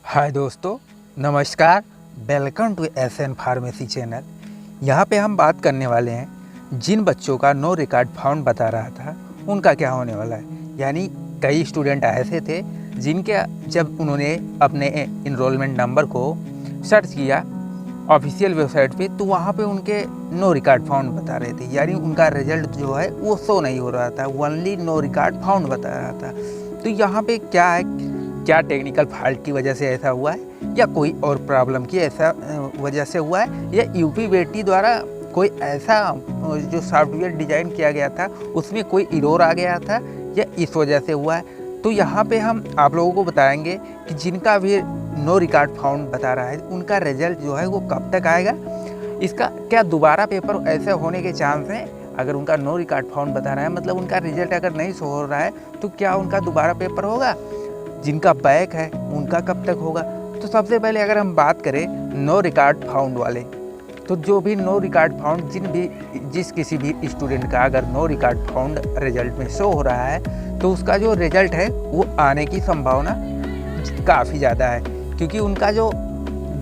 हाय दोस्तों, नमस्कार। Welcome to SN pharmacy channel. यहाँ पे हम बात करने वाले हैं जिन बच्चों का नो रिकॉर्ड फाउंड बता रहा था उनका क्या होने वाला है। यानी कई स्टूडेंट ऐसे थे जिनके जब उन्होंने अपने इनरोलमेंट नंबर को सर्च किया ऑफिशियल वेबसाइट पे तो वहाँ पे उनके नो रिकॉर्ड फाउंड बता रहे थे। यानी उनका रिजल्ट जो है वो शो नहीं हो रहा था, ओनली नो रिकॉर्ड फाउंड बता रहा था। तो यहाँ पे क्या है, क्या टेक्निकल फॉल्ट की वजह से ऐसा हुआ है या कोई और प्रॉब्लम की ऐसा वजह से हुआ है या यूपीबीटी द्वारा कोई ऐसा जो सॉफ्टवेयर डिज़ाइन किया गया था उसमें कोई इरोर आ गया था या इस वजह से हुआ है। तो यहाँ पे हम आप लोगों को बताएंगे कि जिनका भी नो रिकॉर्ड फाउंड बता रहा है उनका रिजल्ट जो है वो कब तक आएगा, इसका क्या दोबारा पेपर ऐसे होने के चांस हैं। अगर उनका नो रिकॉर्ड फाउंड बता रहा है मतलब उनका रिजल्ट अगर नहीं शो हो रहा है तो क्या उनका दोबारा पेपर होगा। जिनका बैक है उनका कब तक होगा। तो सबसे पहले अगर हम बात करें नो रिकॉर्ड फाउंड वाले, तो जो भी नो रिकॉर्ड फाउंड जिस किसी भी स्टूडेंट का अगर नो रिकॉर्ड फाउंड रिजल्ट में शो हो रहा है तो उसका जो रिजल्ट है वो आने की संभावना काफ़ी ज़्यादा है, क्योंकि उनका जो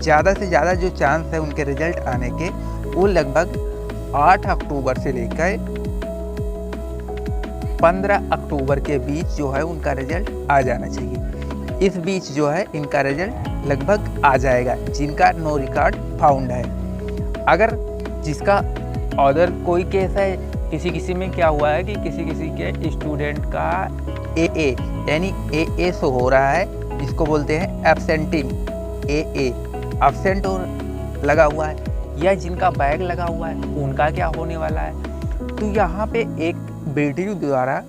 ज़्यादा से ज़्यादा जो चांस है उनके रिजल्ट आने के वो लगभग 8 अक्टूबर से लेकर 15 अक्टूबर के बीच जो है उनका रिजल्ट आ जाना चाहिए। इस बीच जो है इनका रिजल्ट लगभग आ जाएगा जिनका नो रिकॉर्ड फाउंड है। अगर जिसका अदर कोई केस है, किसी में क्या हुआ है कि किसी के स्टूडेंट का AA यानी AA शो हो रहा है, जिसको बोलते हैं एब्सेंटिंग AA, एब्सेंट लगा हुआ है, या जिनका बैग लगा हुआ है उनका क्या होने वाला है। तो यहाँ पे एक BTU द्वारा,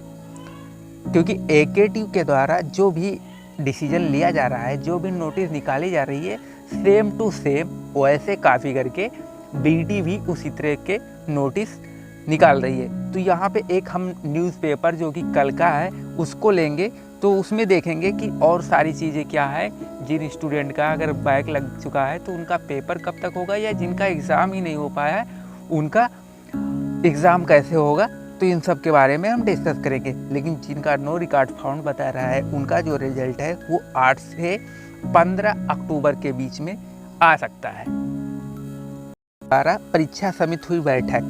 क्योंकि AKTU के द्वारा जो भी डिसीजन लिया जा रहा है, जो भी नोटिस निकाली जा रही है, सेम टू सेम वैसे कॉपी करके BT भी उसी तरह के नोटिस निकाल रही है। तो यहाँ पे एक हम न्यूज़पेपर जो कि कल का है उसको लेंगे तो उसमें देखेंगे कि और सारी चीज़ें क्या है। जिन स्टूडेंट का अगर बैक लग चुका है तो उनका पेपर कब तक होगा, या जिनका एग्ज़ाम ही नहीं हो पाया है उनका एग्ज़ाम कैसे होगा। तो इन सब के बारे में हम डिस्कस करेंगे। लेकिन जिनका नो रिकॉर्ड फाउंड बता रहा है उनका जो रिजल्ट है वो 8 से 15 अक्टूबर के बीच में आ सकता है। द्वारा परीक्षा समिति हुई बैठक,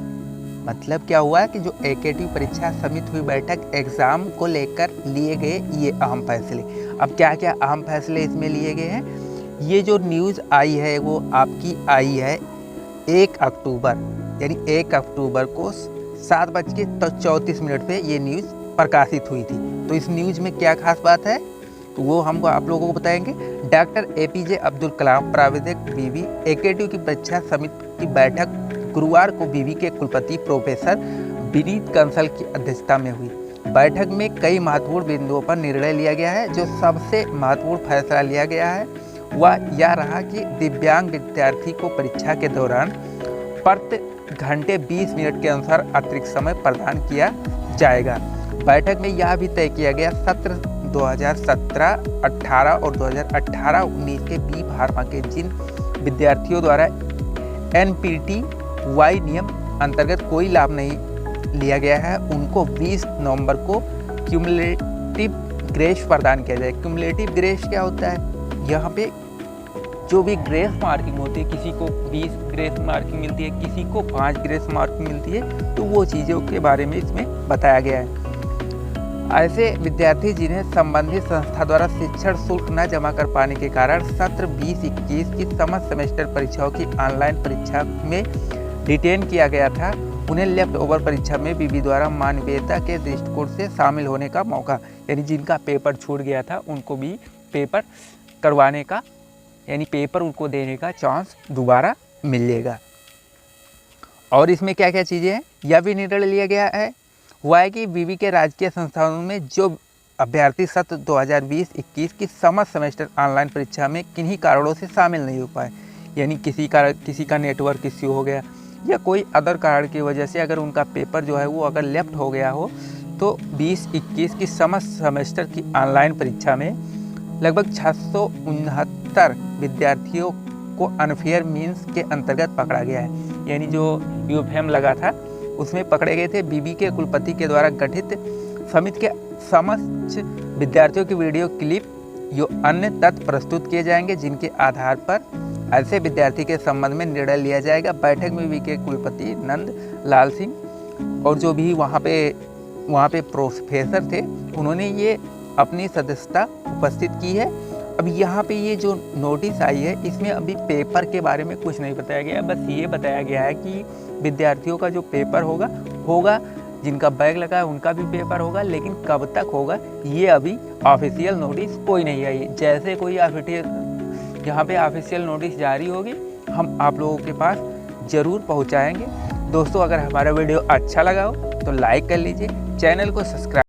मतलब क्या हुआ कि जो AKTU परीक्षा समिति हुई बैठक एग्ज़ाम को लेकर लिए गए ये अहम फैसले। अब क्या क्या अहम फैसले इसमें लिए गए हैं, ये जो न्यूज़ आई है वो आपकी आई है 1 अक्टूबर, यानी 1 अक्टूबर को 7:34 पे ये न्यूज़ प्रकाशित हुई थी। तो इस न्यूज़ में क्या खास बात है तो वो हमको आप लोगों को बताएंगे। डॉक्टर APJ अब्दुल कलाम प्राविधिक BB AKTU की परीक्षा समिति की बैठक गुरुवार को BB के कुलपति प्रोफेसर विनीत कंसल की अध्यक्षता में हुई। बैठक में कई महत्वपूर्ण बिंदुओं पर निर्णय लिया गया है। जो सबसे महत्वपूर्ण फैसला लिया गया है वह यह रहा कि दिव्यांग विद्यार्थी को परीक्षा के दौरान प्रति घंटे 20 मिनट के अनुसार अतिरिक्त समय प्रदान किया जाएगा। बैठक में यह भी तय किया गया सत्र 2017-18 और 2018-19 के बी फार्मा के जिन विद्यार्थियों द्वारा NPTY नियम अंतर्गत कोई लाभ नहीं लिया गया है उनको 20 नवंबर को क्यूमुलेटिव ग्रेस प्रदान किया जाए। क्यूमुलेटिव ग्रेस क्या होता है, यहाँ पे जो भी ग्रेस मार्किंग होती है, किसी को 20 ग्रेस मार्किंग मिलती है, किसी को 5 ग्रेस मार्किंग मिलती है, तो वो चीज़ों के बारे में इसमें बताया गया है। ऐसे विद्यार्थी जिन्हें संबंधित संस्था द्वारा शिक्षण शुल्क न जमा कर पाने के कारण सत्र 20-21 की समस्त सेमेस्टर परीक्षाओं की ऑनलाइन परीक्षा में रिटेन किया गया था, उन्हें लेफ्ट ओवर परीक्षा में BB द्वारा मानवीयता के दृष्टिकोण से शामिल होने का मौका, यानी जिनका पेपर छूट गया था उनको भी पेपर करवाने का, यानी पेपर उनको देने का चांस दोबारा मिलेगा। और इसमें क्या क्या चीज़ें हैं यह भी निर्णय लिया गया है हुआ है कि BB के राजकीय संस्थानों में जो अभ्यर्थी सत्र 2020-21 की समस्त सेमेस्टर ऑनलाइन परीक्षा में किन्हीं कारणों से शामिल नहीं हो पाए, यानी किसी का नेटवर्क इश्यू हो गया या कोई अदर कारण की वजह से अगर उनका पेपर जो है वो अगर लेफ्ट हो गया हो, तो 20-21 की समस्त सेमेस्टर की ऑनलाइन परीक्षा में लगभग 669 विद्यार्थियों को अनफेयर मीन्स के अंतर्गत पकड़ा गया है। यानी जो यूफेम लगा था उसमें पकड़े गए थे। BB के कुलपति के द्वारा गठित समिति के समस्त विद्यार्थियों की वीडियो क्लिप यो अन्य तथ्य प्रस्तुत किए जाएंगे जिनके आधार पर ऐसे विद्यार्थी के संबंध में निर्णय लिया जाएगा। बैठक में वीके कुलपति नंद लाल सिंह और जो भी वहाँ पे प्रोफेसर थे उन्होंने ये अपनी सदस्यता उपस्थित की है। अब यहाँ पे ये जो नोटिस आई है इसमें अभी पेपर के बारे में कुछ नहीं बताया गया, बस ये बताया गया है कि विद्यार्थियों का जो पेपर होगा जिनका बैग लगा है उनका भी पेपर होगा, लेकिन कब तक होगा ये अभी ऑफिशियल नोटिस कोई नहीं आई। जैसे कोई यहाँ पे ऑफिशियल नोटिस जारी होगी हम आप लोगों के पास ज़रूर पहुँचाएँगे। दोस्तों, अगर हमारा वीडियो अच्छा लगा हो तो लाइक कर लीजिए, चैनल को सब्सक्राइब